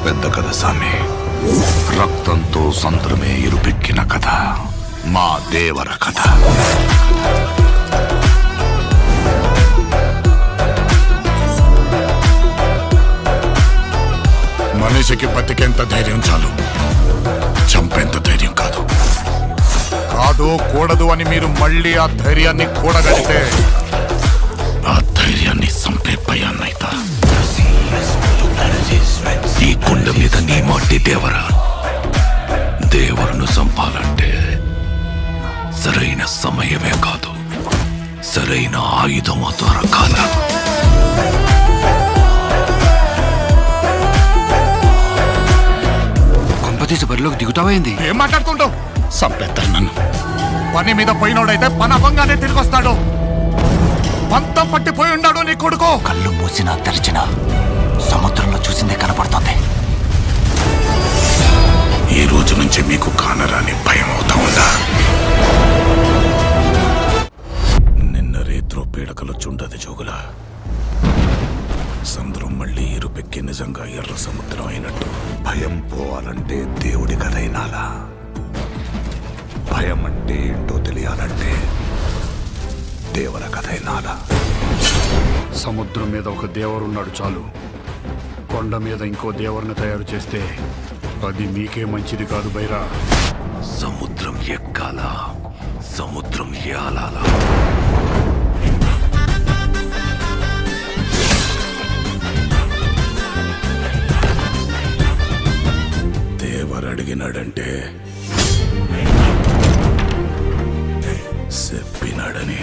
పెద్ద కథ సామి. రక్తంతో సంద్రమే ఇరుపెక్కిన కథ మా దేవర కథ. మనిషికి బతికేంత ధైర్యం చాలు, చంపేంత ధైర్యం కాదు. కాదు కూడదు అని మీరు మళ్ళీ ఆ ధైర్యాన్ని కూడగలిగితే ఆ ధైర్యాన్ని చంపే భయాన్నైతా. ఈ కొండ మీద నీ మాటి దేవరా. దేవరును చంపాలంటే సరైన సమయమే కాదు, సరైన ఆయుధము దొరకాల. కొంపతీసి బరిలోకి దిగుతావైంది. ఏం మాట్లాడుతుంటావు? చంపేస్తారు నన్ను. పని మీద పోయినోడైతే పని అవ్వంగానే తిరిగి వస్తాడు. పంతం పట్టిపోయి ఉన్నాడు నీ కొడుకు. కళ్ళు మూసినా తెరిచినా సముద్రంలో చూసిందే కనపడుతుంది. ఈ రోజు నుంచి మీకు కానరాని భయం అవుతా ఉందా? నిన్న రేత్రో పీడకలు చుండది జోగుల. సముద్రం మళ్ళీ ఇరుపెక్కి నిజంగా ఎర్ర సముద్రం అయినట్టు. భయం పోవాలంటే దేవుడి కథ అయినాలా? భయం అంటే ఏంటో తెలియాలంటే దేవర కథ అయినాలా? సముద్రం మీద ఒక దేవరున్నాడు చాలు. కొండ మీద ఇంకో దేవరుని తయారు చేస్తే అది మీకే మంచిది కాదు బైరా. సముద్రం ఎక్కాల, సముద్రం ఏలాల. దేవరు అడిగినాడంటే చెప్పినాడని.